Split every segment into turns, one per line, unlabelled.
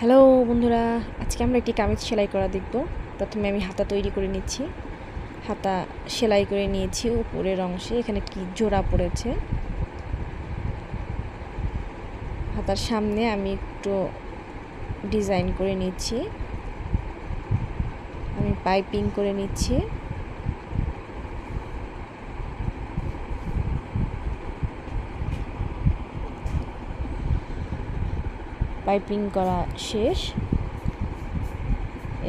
Hello বন্ধুরা, আজকে আমরা একটি কামিজ সেলাই করা দেখব। প্রথমে আমি হাতা তৈরি করে নিচ্ছি। হাতা সেলাই করে নিয়েছি উপরের অংশে, এখানে একটি জোড়া পড়েছে। হাতার সামনে আমি একটু ডিজাইন করে নিচ্ছি, আমি পাইপিং করে নিচ্ছি। পাইপিং করা শেষ,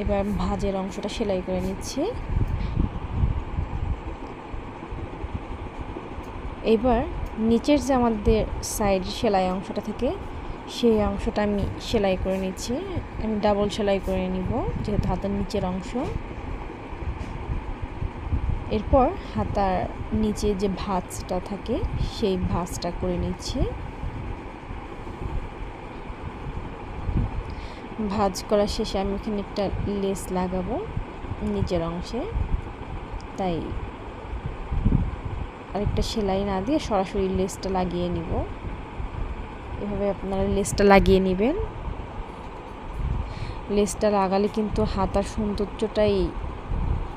এবার ভাঁজের অংশটা সেলাই করে নিচ্ছি। এবার নিচের যে আমাদের সাইড সেলাই অংশটা থেকে সেই অংশটা আমি সেলাই করে নিচ্ছি। আমি ডাবল সেলাই করে নিব যেহেতু হাতার নিচের অংশ। এরপর হাতার নিচে যে ভাঁজটা থাকে সেই ভাঁজটা করে নিচ্ছি। ভাঁজ করা শেষে আমি এখানে একটা লেস লাগাবো নিচের অংশে, তাই আরেকটা সেলাই না দিয়ে সরাসরি লেসটা লাগিয়ে নিব। এভাবে আপনারা লেসটা লাগিয়ে নেবেন। লেসটা লাগালে কিন্তু হাতার সৌন্দর্যটাই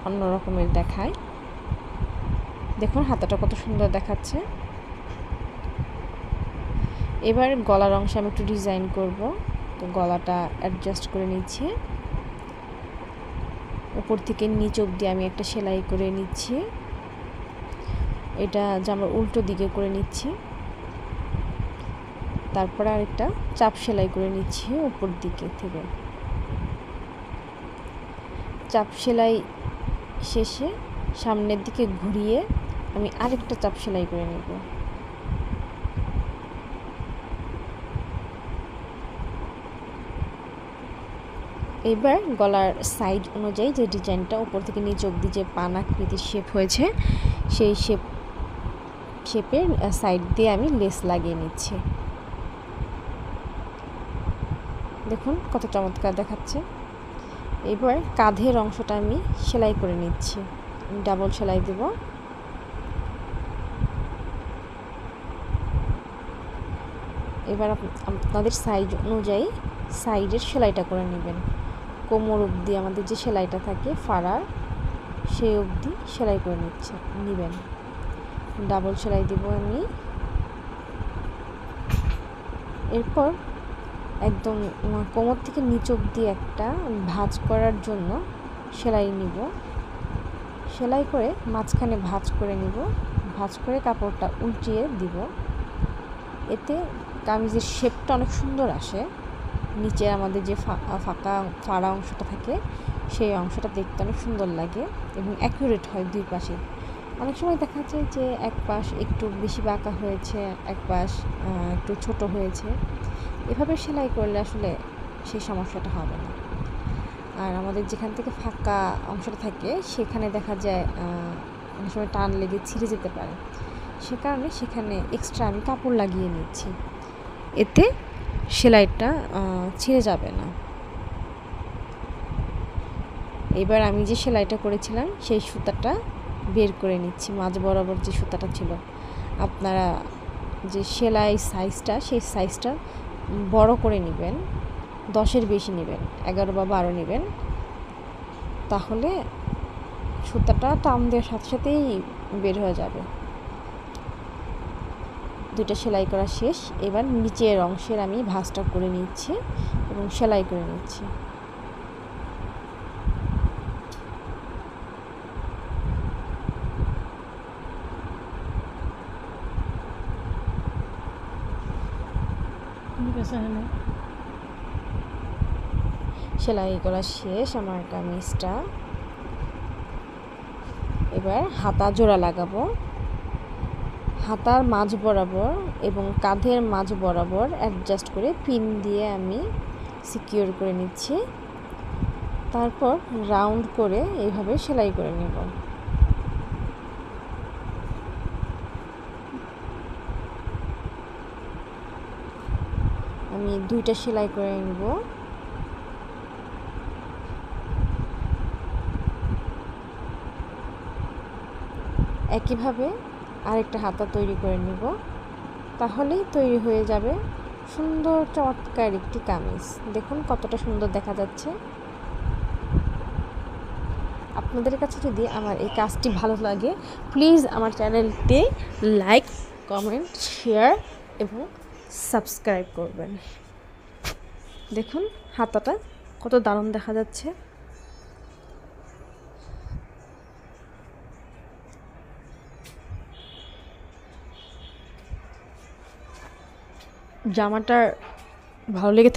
অন্য রকমের দেখায়। দেখুন হাতাটা কত সুন্দর দেখাচ্ছে। এবার গলার অংশে আমি একটু ডিজাইন করব, তো গলাটা অ্যাডজাস্ট করে নিচ্ছি। উপর থেকে নিচ অবধি আমি একটা সেলাই করে নিচ্ছি। এটা জামার উল্টো দিকে করে নিচ্ছি। তারপরে আরেকটা চাপ সেলাই করে নিচ্ছি উপর দিকে থেকে। চাপ সেলাই শেষে সামনের দিকে ঘুরিয়ে আমি আরেকটা চাপ সেলাই করে নেব। এবার গলার সাইড অনুযায়ী যে ডিজাইনটা উপর থেকে নিচ অবধি যে পানাকৃতির শেপ হয়েছে সেই শেপের সাইড দিয়ে আমি লেস লাগিয়ে নিচ্ছি। দেখুন কত চমৎকার দেখাচ্ছে। এবার কাঁধের অংশটা আমি সেলাই করে নিচ্ছি। আমি ডাবল সেলাই দেব। এবার আপনাদের সাইজ অনুযায়ী সাইডের সেলাইটা করে নেবেন। কোমর অবধি আমাদের যে সেলাইটা থাকে ফাড়ার, সেই অবধি সেলাই করে নেবেন। ডাবল সেলাই দেব আমি। এরপর একদম কোমর থেকে নিচ অবধি একটা ভাঁজ করার জন্য সেলাই নিব। সেলাই করে মাঝখানে ভাঁজ করে নিব। ভাঁজ করে কাপড়টা উল্টিয়ে দিব। এতে কামিজের শেপটা অনেক সুন্দর আসে। নিচে আমাদের যে ফাঁকা ফাড়া অংশটা থাকে সেই অংশটা দেখতে অনেক সুন্দর লাগে এবং অ্যাকুরেট হয় দুই পাশে। অনেক সময় দেখা যায় যে এক পাশ একটু বেশি বাঁকা হয়েছে, এক পাশ একটু ছোট হয়েছে। এভাবে সেলাই করলে আসলে সেই সমস্যাটা হবে না। আর আমাদের যেখান থেকে ফাঁকা অংশটা থাকে সেখানে দেখা যায় অনেক সময় টান লেগে ছিঁড়ে যেতে পারে। সে কারণে সেখানে এক্সট্রা আমি কাপড় লাগিয়ে নিচ্ছি, এতে সেলাইটা ছিঁড়ে যাবে না। এবার আমি যে সেলাইটা করেছিলাম সেই সুতাটা বের করে নিচ্ছি। মাঝ বরাবর যে সুতাটা ছিল, আপনারা যে সেলাই সাইজটা সেই সাইজটা বড় করে নেবেন, 10-এর বেশি নেবেন, 11 বা 12 নেবেন। তাহলে সুতাটা টান দেওয়ার সাথে সাথেই বের হয়ে যাবে। দুইটা সেলাই করা শেষ। এবার নিচের অংশের আমি ভাঁজটা করে নিচ্ছি এবং সেলাই করে নিচ্ছি। সেলাই করা শেষ আমার কামিজটা। এবার হাতা জোড়া লাগাবো। হাতার মাঝ বরাবর এবং কাঁধের মাঝ বরাবর অ্যাডজাস্ট করে পিন দিয়ে আমি সিকিউর করে নিচ্ছি। তারপর রাউন্ড করে এইভাবে সেলাই করে নেব। আমি দুইটা সেলাই করে নেব। একইভাবে আরেকটা হাতা তৈরি করে নেব, তাহলেই তৈরি হয়ে যাবে সুন্দর চমৎকার একটি কামিজ, দেখুন কতটা সুন্দর দেখা যাচ্ছে। আপনাদের কাছে যদি আমার এই কাজটি ভালো লাগে, প্লিজ আমার চ্যানেলটি লাইক, কমেন্ট, শেয়ার এবং সাবস্ক্রাইব করবেন। দেখুন হাতাটা কত দারুণ দেখা যাচ্ছে। জামাটার ভালো লেগে